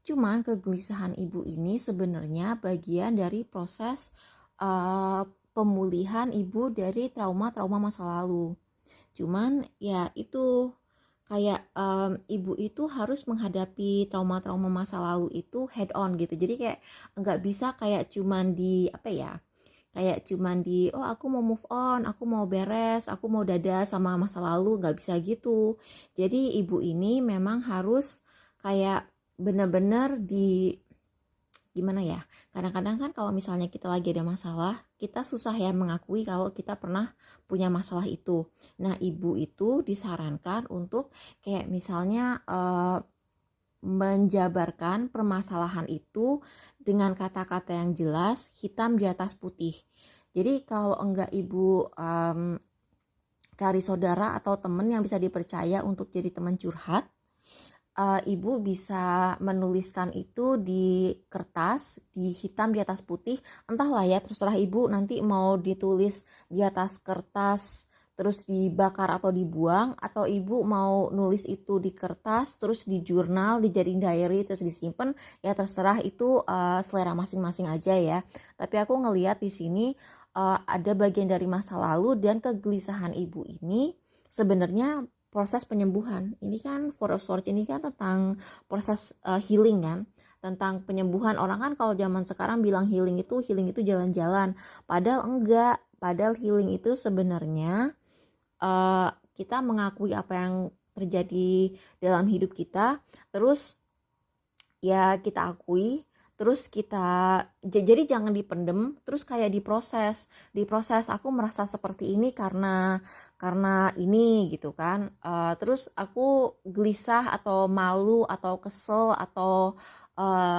Cuman kegelisahan ibu ini sebenarnya bagian dari proses pemulihan ibu dari trauma-trauma masa lalu. Cuman ya itu kayak ibu itu harus menghadapi trauma-trauma masa lalu itu head on gitu. Jadi kayak nggak bisa kayak cuman di apa ya, kayak cuman di oh aku mau move on, aku mau beres, aku mau dadah sama masa lalu, nggak bisa gitu. Jadi ibu ini memang harus kayak benar-benar di gimana ya, kadang-kadang kan kalau misalnya kita lagi ada masalah, kita susah ya mengakui kalau kita pernah punya masalah itu. Nah ibu itu disarankan untuk kayak misalnya menjabarkan permasalahan itu dengan kata-kata yang jelas, hitam di atas putih. Jadi kalau enggak ibu cari saudara atau teman yang bisa dipercaya untuk jadi teman curhat, ibu bisa menuliskan itu di kertas, di hitam di atas putih, entahlah ya, terserah ibu nanti mau ditulis di atas kertas terus dibakar atau dibuang, atau ibu mau nulis itu di kertas terus di jurnal, dijadiin diary terus disimpan, ya terserah itu selera masing-masing aja ya. Tapi aku ngelihat di sini ada bagian dari masa lalu dan kegelisahan ibu ini sebenarnya proses penyembuhan. Ini kan Four of Swords ini kan tentang proses healing kan, tentang penyembuhan. Orang kan kalau zaman sekarang bilang healing itu jalan-jalan, padahal enggak. Padahal healing itu sebenarnya kita mengakui apa yang terjadi dalam hidup kita, terus ya kita akui, terus kita jadi jangan dipendem, terus kayak diproses aku merasa seperti ini karena ini gitu kan. Terus aku gelisah atau malu atau kesel atau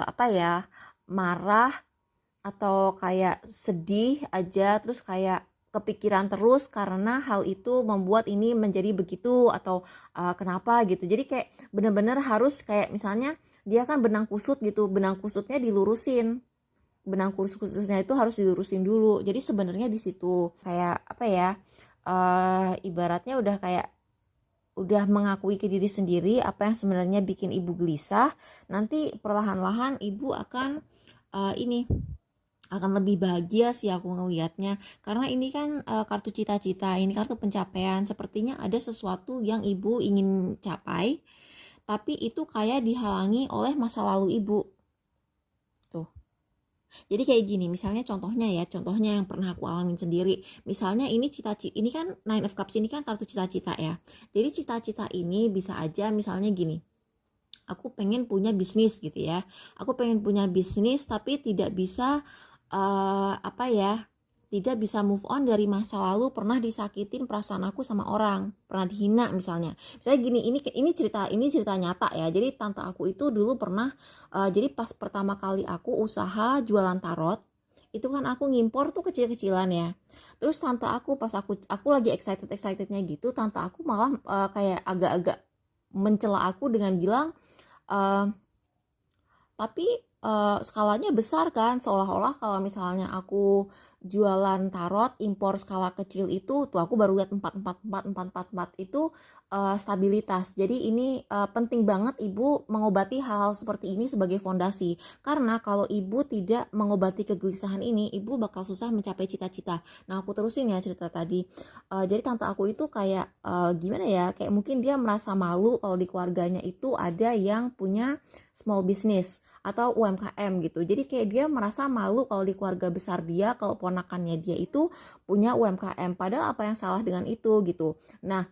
apa ya, marah atau kayak sedih aja, terus kayak kepikiran terus karena hal itu membuat ini menjadi begitu, atau kenapa gitu. Jadi kayak benar-benar harus kayak misalnya dia kan benang kusut gitu, benang kusutnya dilurusin, benang kusutnya itu harus dilurusin dulu. Jadi sebenarnya di situ kayak apa ya, ibaratnya udah kayak udah mengakui ke diri sendiri apa yang sebenarnya bikin ibu gelisah. Nanti perlahan-lahan ibu akan ini akan lebih bahagia sih aku ngelihatnya, karena ini kan kartu cita-cita, ini kartu pencapaian. Sepertinya ada sesuatu yang ibu ingin capai, tapi itu kayak dihalangi oleh masa lalu ibu tuh. Jadi kayak gini, misalnya contohnya yang pernah aku alamin sendiri. Misalnya ini cita-cita, ini kan Nine of Cups, ini kan kartu cita-cita ya. Jadi cita-cita ini bisa aja misalnya gini, aku pengen punya bisnis gitu ya, aku pengen punya bisnis tapi tidak bisa apa ya, tidak bisa move on dari masa lalu, pernah disakitin perasaan aku sama orang, pernah dihina misalnya gini. Ini cerita nyata ya. Jadi tante aku itu dulu pernah jadi pas pertama kali aku usaha jualan tarot, itu kan aku ngimpor tuh kecil-kecilan ya. Terus tante aku pas aku lagi excitednya gitu, tante aku malah kayak agak-agak mencela aku dengan bilang tapi skalanya besar kan, seolah-olah kalau misalnya aku jualan tarot impor skala kecil itu tuh, aku baru lihat 444 itu stabilitas. Jadi ini penting banget ibu mengobati hal-hal seperti ini sebagai fondasi, karena kalau ibu tidak mengobati kegelisahan ini, ibu bakal susah mencapai cita-cita. Nah aku terusin ya cerita tadi. Jadi tante aku itu kayak gimana ya, kayak mungkin dia merasa malu kalau di keluarganya itu ada yang punya small business atau UMKM gitu. Jadi kayak dia merasa malu kalau di keluarga besar dia, kalau ponakannya dia itu punya UMKM. Padahal apa yang salah dengan itu gitu. Nah,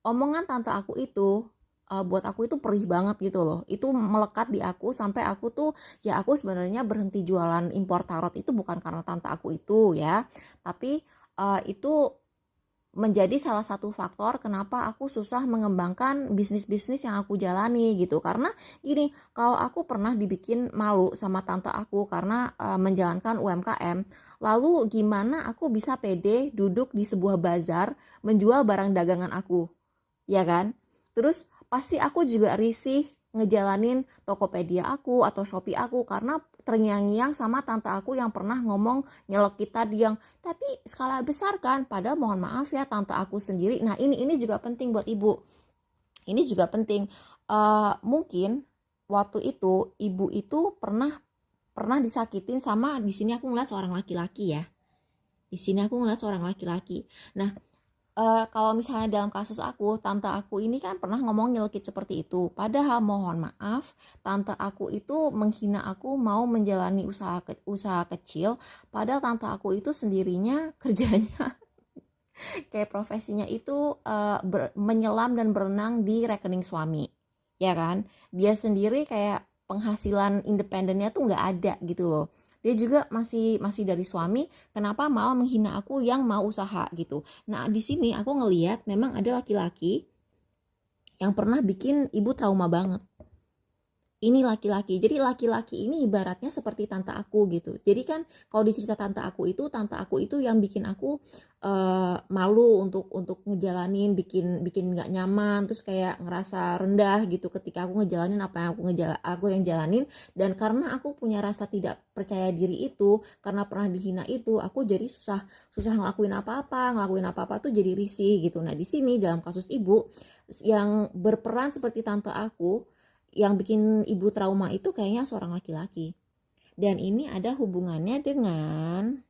omongan tante aku itu buat aku itu perih banget gitu loh. Itu melekat di aku sampai aku tuh ya, aku sebenarnya berhenti jualan impor tarot itu bukan karena tante aku itu ya, tapi itu menjadi salah satu faktor kenapa aku susah mengembangkan bisnis-bisnis yang aku jalani gitu. Karena gini, kalau aku pernah dibikin malu sama tante aku karena menjalankan UMKM, lalu gimana aku bisa pede duduk di sebuah bazar menjual barang dagangan aku, ya kan? Terus pasti aku juga risih ngejalanin Tokopedia aku atau Shopee aku karena terngiang-ngiang sama tante aku yang pernah ngomong nyelekit tadi, yang tapi skala besar kan, padahal mohon maaf ya tante aku sendiri. Nah ini juga penting buat ibu, ini juga penting. Mungkin waktu itu ibu itu pernah disakitin sama, di sini aku ngeliat seorang laki-laki ya. Di sini aku ngeliat seorang laki-laki. Nah, kalau misalnya dalam kasus aku, tante aku ini kan pernah ngomong nyelkit seperti itu. Padahal mohon maaf, tante aku itu menghina aku mau menjalani usaha kecil. Padahal tante aku itu sendirinya kerjanya kayak profesinya itu menyelam dan berenang di rekening suami, ya kan? Dia sendiri kayak penghasilan independennya tuh nggak ada gitu loh. Dia juga masih dari suami, kenapa malah menghina aku yang mau usaha gitu. Nah, di sini aku ngelihat memang ada laki-laki yang pernah bikin ibu trauma banget. Ini laki-laki. Jadi laki-laki ini ibaratnya seperti tante aku gitu. Jadi kan kalau dicerita tante aku itu yang bikin aku malu untuk ngejalanin, bikin nggak nyaman, terus kayak ngerasa rendah gitu ketika aku ngejalanin apa yang aku yang jalanin. Dan karena aku punya rasa tidak percaya diri itu, karena pernah dihina itu, aku jadi susah ngelakuin apa-apa tuh jadi risih gitu. Nah, di sini dalam kasus ibu yang berperan seperti tante aku, yang bikin ibu trauma itu kayaknya seorang laki-laki. Dan ini ada hubungannya dengan